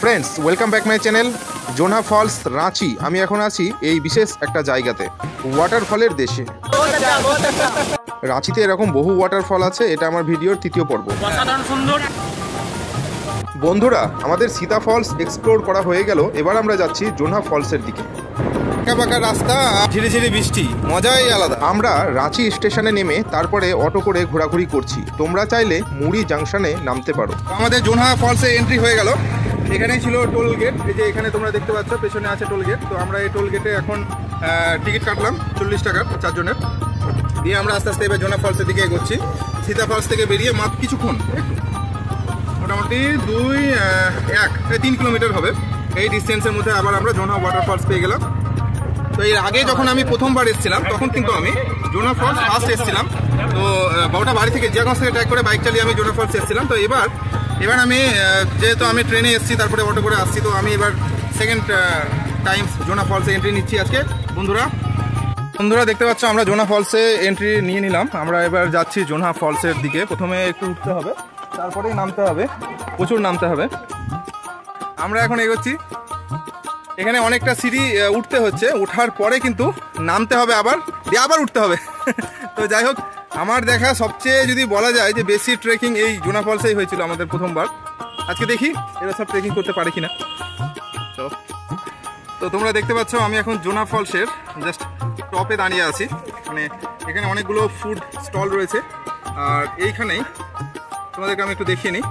Friends, welcome back my channel Jonha Falls Ranchi. আমি এখন আছি এই বিশেষ একটা জায়গাতে, ওয়াটারফলের দেশে। রাঁচিতে এরকম বহু ওয়াটারফল আছে, এটা আমার ভিডিওর তৃতীয় পর্ব। বন্ধুরা, আমাদের সীতা ফলস এক্সপ্লোর করা হয়ে গেল, এবার আমরা যাচ্ছি জোনহা ফলসের দিকে। পাকা রাস্তা, ঝিরিঝিরি বৃষ্টি, মজাই আলাদা। আমরা রাঁচি স্টেশনে নেমে তারপরে অটো করে ঘোরাঘুরি করছি। তোমরা চাইলে মুড়ি জাংশনে নামতে পারো। আমাদের জোনহা ফলসে এন্ট্রি হয়ে গেল। এখানেই ছিল টোল গেট, এই যে এখানে তোমরা দেখতে পাচ্ছ পেছনে আছে টোল গেট। তো আমরা এই টোল গেটে এখন টিকিট কাটলাম 40 টাকার 4 জনের দিয়ে। আমরা আস্তে আস্তে এবার জোনহা ফলসের দিকে এগোচ্ছি। সীতা ফলস থেকে বেরিয়ে মাত্র কিছুক্ষণ, মোটামুটি 3 কিলোমিটার হবে এই ডিস্টেন্সের মধ্যে আবার আমরা জোনহা ওয়াটারফলস পেয়ে গেলাম। তো এর আগে যখন আমি প্রথমবার এসেছিলাম তখন কিন্তু আমি জোনহা ফলস ফার্স্ট এসেছিলাম। তো বারোটা বাড়ি থেকে জিয়াগঞ্জ থেকে ট্র্যাক করে বাইক চালিয়ে আমি জোনহা ফলস এসেছিলাম। তো এবার আমি যেহেতু আমি ট্রেনে এসেছি তারপরে অটো করে আসছি, তো আমি এবার সেকেন্ড টাইম জোনহা ফলসে এন্ট্রি নিচ্ছি আজকে। বন্ধুরা দেখতে পাচ্ছ আমরা জোনহা ফলসে এন্ট্রি নিয়ে নিলাম। আমরা এবার যাচ্ছি জোনহা ফলসের দিকে। প্রথমে একটু উঠতে হবে, তারপরেই নামতে হবে, প্রচুর নামতে হবে। আমরা এখন এগোচ্ছি। এখানে অনেকটা সিঁড়ি উঠতে হচ্ছে, ওঠার পরে কিন্তু নামতে হবে, আবার উঠতে হবে। তো যাই হোক, আমার দেখা সবচেয়ে যদি বলা যায় যে বেশি ট্রেকিং এই জোনহা ফলসেই হয়েছিল আমাদের প্রথমবার। আজকে দেখি এরা সব ট্রেকিং করতে পারে কিনা। তো তোমরা দেখতে পাচ্ছ আমি এখন জোনহা ফলসের জাস্ট টপে দাঁড়িয়ে আছি। মানে এখানে অনেকগুলো ফুড স্টল রয়েছে, আর এইখানেই তোমাদেরকে আমি একটু দেখিয়ে নিই।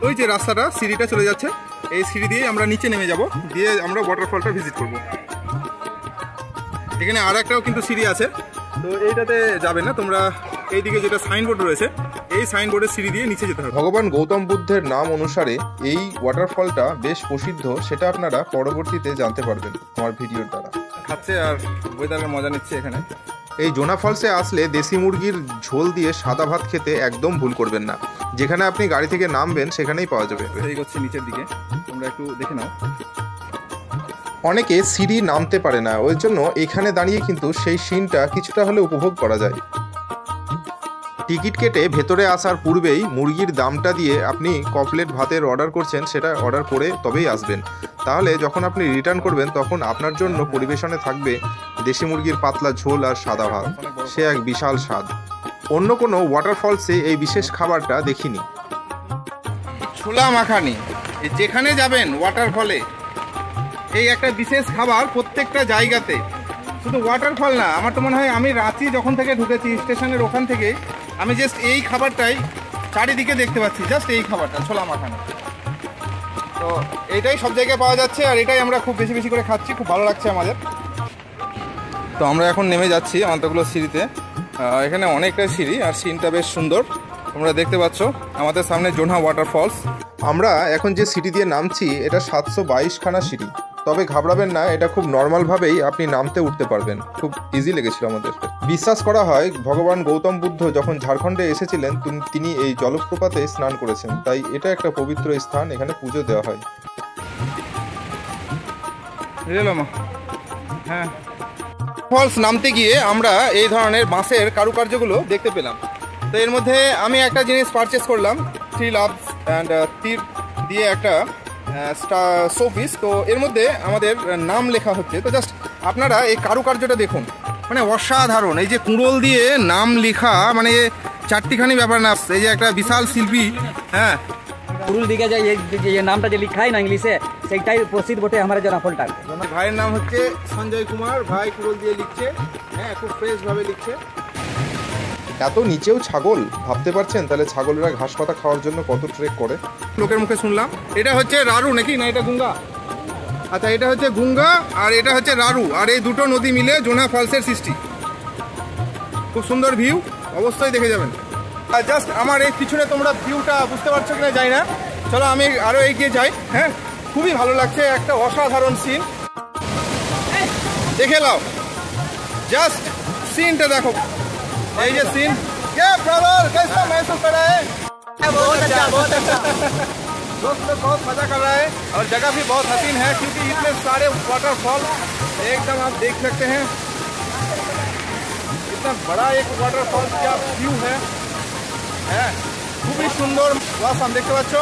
ওই যে রাস্তাটা, সিঁড়িটা চলে যাচ্ছে, এই সিঁড়ি দিয়ে আমরা নিচে নেমে যাব, দিয়ে আমরা ওয়াটারফলটা ভিজিট করব। এখানে আর একটাও কিন্তু সিঁড়ি আছে, তো এইটাতে যাবে না তোমরা। এইদিকে যেটা সাইনবোর্ড রয়েছে, এই সাইনবোর্ডের সিঁড়ি দিয়ে নিচে যেতে হবে। ভগবান গৌতম বুদ্ধের নাম অনুসারে এই ওয়াটারফলটা বেশ প্রসিদ্ধ, সেটা আপনারা পরবর্তীতে জানতে পারবেন আমার ভিডিওর দ্বারা। খাচ্ছে আর ওয়েদারের মজা নিচ্ছে এখানে। এই জোনহা ফলসে আসলে দেশি মুরগির ঝোল দিয়ে সাদা ভাত খেতে একদম ভুল করবেন না। যেখানে আপনি গাড়ি থেকে নামবেন সেখানেই পাওয়া যাবে। এই হচ্ছে নিচের দিকে, তোমরা একটু দেখে নাও। অনেকে সিঁড়ি নামতে পারে না, ওই জন্য এখানে দাঁড়িয়ে কিন্তু সেই সিনটা কিছুটা হলে উপভোগ করা যায়। টিকিট কেটে ভেতরে আসার পূর্বেই মুরগির দামটা দিয়ে আপনি কপ্লেট ভাতের অর্ডার করছেন সেটা অর্ডার করে তবেই আসবেন। তাহলে যখন আপনি রিটার্ন করবেন তখন আপনার জন্য পরিবেশনে থাকবে দেশি মুরগির পাতলা ঝোল আর সাদা ভাত। সে এক বিশাল স্বাদ। অন্য কোনো ওয়াটারফলসে এই বিশেষ খাবারটা দেখিনি। ছোলা মাখানি, যেখানে যাবেন ওয়াটারফলে এই একটা বিশেষ খাবার প্রত্যেকটা জায়গাতে, শুধু ওয়াটারফল না। আমার তো মনে হয় আমি রাঁচি যখন থেকে ঢুকেছি স্টেশনের ওখান থেকে আমি জাস্ট এই খাবারটাই চারিদিকে দেখতে পাচ্ছি, জাস্ট এই খাবারটা ছোলা মাখানো। তো এইটাই সব জায়গায় পাওয়া যাচ্ছে, আর এটাই আমরা খুব বেশি বেশি করে খাচ্ছি, খুব ভালো লাগছে আমাদের। তো আমরা এখন নেমে যাচ্ছি অন্তগুলো সিঁড়িতে। এখানে অনেকটা সিঁড়ি, আর সিনটা বেশ সুন্দর, তোমরা দেখতে পাচ্ছ। আমাদের সামনে জোনহা ওয়াটারফলস। আমরা এখন যে সিঁড়ি দিয়ে নামছি এটা 722 খানা সিঁড়ি। তবে ঘাবড়াবেন না, এটা খুব নর্মালভাবেই আপনি নামতে উঠতে পারবেন। খুব ইজি লেগেছিল আমাদের। বিশ্বাস করা হয় ভগবান গৌতম বুদ্ধ যখন ঝাড়খণ্ডে এসেছিলেন তিনি এই জলপ্রপাতে স্নান করেছেন, তাই এটা একটা পবিত্র স্থান, এখানে পুজো দেওয়া হয়। হ্যাঁ, ফলস নামতে গিয়ে আমরা এই ধরনের বাঁশের কারুকার্যগুলো দেখতে পেলাম। তো এর মধ্যে আমি একটা জিনিস পারচেস করলাম, 3 লাভস অ্যান্ড তীর দিয়ে একটা শোপিস। তো এর মধ্যে আমাদের নাম লেখা হচ্ছে। তো জাস্ট আপনারা এই কারুকার্যটা দেখুন, মানে অসাধারণ। এই যে কুড়োল দিয়ে নাম লেখা, মানে চারটিখানি ব্যাপার না। এই যে একটা বিশাল শিল্পী, হ্যাঁ, কুড়ুল দিকে যে নামটা যে লেখা হয় না ইংলিশে, সেইটাই প্রসিদ্ধ বটে আমার জোনহা ফলটা। ভাইয়ের নাম হচ্ছে সঞ্জয় কুমার, ভাই কুড়োল দিয়ে লিখছে, হ্যাঁ, খুব ফ্রেশ ভাবে লিখছে। এত নিচেও ছাগল, ভাবতে পারছেন তাহলে ছাগলেরা ঘাস পাতা খাওয়ার জন্য কত ট্রেক করে। লোকের মুখে শুনলাম এটা হচ্ছে রারু নাকি, না এটা গুঙ্গা? আচ্ছা, এটা হচ্ছে গুঙ্গা আর এটা হচ্ছে রারু, আর এই দুটো নদী মিলে জোনহা ফলসের সৃষ্টি। খুব সুন্দর ভিউ, অবশ্যই দেখে যাবেন। আর জাস্ট আমার এই পিছনে তোমরা ভিউটা বুঝতে পারছো কিনা জানি না। চলো আমি আরো এগিয়ে যাই। হ্যাঁ, খুবই ভালো লাগছে, একটা অসাধারণ সিন। দেখে নাও, জাস্ট সিনটা দেখো। এই যে सीन, क्या ब्रदर कैसा महसूस कर रहा है? बहुत अच्छा, बहुत अच्छा। दोस्त लोग बहुत मजा कर रहा है, और जगह भी बहुत हसीन है क्योंकि इतने सारे वाटरफॉल एकदम आप देख सकते हैं। इतना बड़ा एक वाटरफॉल का व्यू है, খুবই সুন্দর। ওয়াসাম, দেখতে পাচ্ছ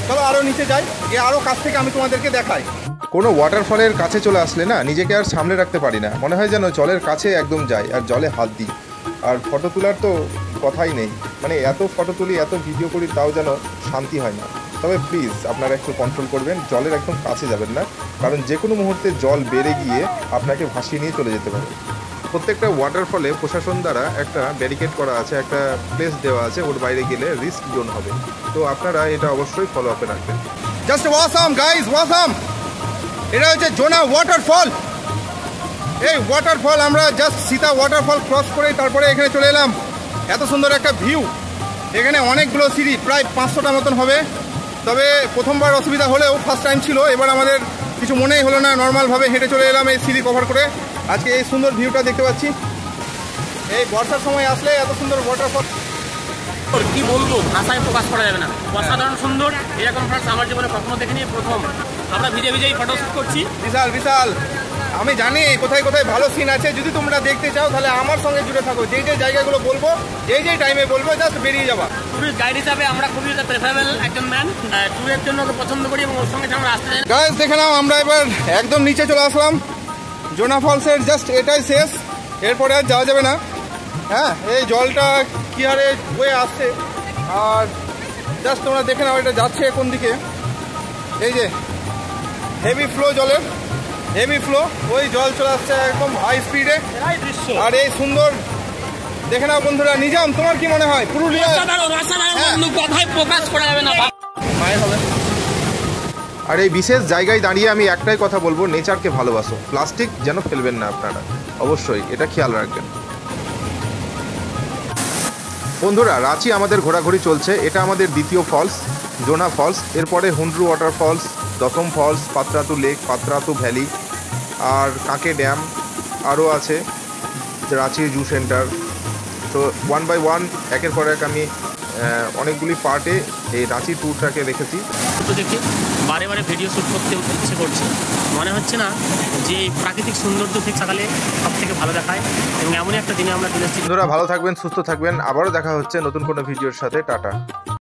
চলো আরও নিচে যাই, গিয়ে আরও কাছ থেকে আমি তোমাদেরকে দেখাই। কোনো ওয়াটারফলের কাছে চলে আসলে না নিজেকে আর সামলে রাখতে পারি না, মনে হয় যেন জলের কাছে একদম যাই আর জলে হাত দিই। আর ফটো তোলার তো কথাই নেই, মানে এত ফটো তুলি এত ভিডিও করি তাও যেন শান্তি হয় না। তবে প্লিজ আপনারা একটু কন্ট্রোল করবেন, জলের একদম কাছে যাবেন না, কারণ যে কোনো মুহূর্তে জল বেড়ে গিয়ে আপনাকে ভাসিয়ে নিয়ে চলে যেতে পারে। প্রত্যেকটা ওয়াটারফলে প্রশাসন দ্বারা একটা ব্যারিকেড করা আছে, একটা প্লেস দেওয়া আছে, ওর বাইরে গেলে রিস্ক জোন হবে। তো আপনারা এটা অবশ্যই ফলো আপে রাখবেন। Just awesome guys, awesome. এটা হচ্ছে জোনা ওয়াটারফল। এই ওয়াটারফল আমরা জাস্ট সীতা ওয়াটারফল ক্রস করে তারপরে এখানে চলে এলাম। এত সুন্দর একটা ভিউ, এখানে অনেকগুলো সিঁড়ি, প্রায় 500টা মতন হবে। তবে প্রথমবার অসুবিধা হলেও ফার্স্ট টাইম ছিল, এবার আমাদের কিছু মনেই হলো না, নর্মালভাবে হেঁটে চলে এলাম এই সিঁড়ি কভার করে। আজকে এই সুন্দর ভিউটা দেখতে পাচ্ছি। এই বর্ষার সময় আসলে এত সুন্দর ওয়াটারফল কি বলবো, ভাষায় প্রকাশ করা যাবে না। অসাধারণ সুন্দর, এরকম ফ্রেন্ডস আমার জীবনে কখনো দেখিনি, প্রথম। আমরা ভিজে ভিজেই ফটোশ্যুট করছি। বিশাল বিশাল, আমি জানি কোথায় কোথায় ভালো সিন আছে। যদি তোমরা দেখতে চাও তাহলে আমার সঙ্গে জুড়ে থাকো, যেই যে জায়গাগুলো বলবো, যেই টাইমে বলবো, জাস্ট বেরিয়ে যাবা। ট্যুরিস্ট গাইড হিসাবে আমরা খুবই প্রেফারেবল একজন ম্যান, ট্যুরের জন্য ওকে পছন্দ করি এবং ওর সঙ্গে আমরা আসতে চাই। গাইস দেখে নাও, আমরা এবার একদম নিচে চলে আসলাম। জোনা ফলসের জাস্ট এটাই শেষ, এরপরে আর যাওয়া যাবে না। হ্যাঁ, এই জলটা কি হারে বয়ে আসছে, আর জাস্ট তোমরা দেখে নাও এটা যাচ্ছে কোন দিকে। এই যে হেভি ফ্লো, জলের হেভি ফ্লো, ওই জল চলে আসছে একদম হাই স্পিডে। আর এই সুন্দর দেখে নাও বন্ধুরা। নিজাম, তোমার কি মনে হয় পুরুলিয়া? কথায় প্রকাশ করা যাবে না। আর এই বিশেষ জায়গায় দাঁড়িয়ে আমি একটাই কথা বলবো, নেচারকে ভালোবাসো, প্লাস্টিক যেন ফেলবেন না আপনারা, অবশ্যই এটা খেয়াল রাখবেন। বন্ধুরা, রাঁচি আমাদের ঘোরাঘুরি চলছে। এটা আমাদের দ্বিতীয় ফলস, জোনা ফলস। এরপরে Hundru water falls, Dassam falls, Patratu lake, Patratu valley, আর কাঁকে ড্যাম, আরও আছে রাঁচির জু সেন্টার। তো ওয়ান বাই ওয়ান একের পর এক আমি অনেকগুলি পার্টে এই রাঁচি ট্যুরটাকে রেখেছি। দেখে বারে বারে ভিডিও শ্যুট করতে ইচ্ছে করছে, মনে হচ্ছে না যে প্রাকৃতিক সৌন্দর্য ঠিক সকালে সব থেকে ভালো দেখায়। এবং এমনই একটা দিনে আমরা চলে এসেছি। বন্ধুরা ভালো থাকবেন, সুস্থ থাকবেন, আবারও দেখা হচ্ছে নতুন কোনো ভিডিওর সাথে। টাটা।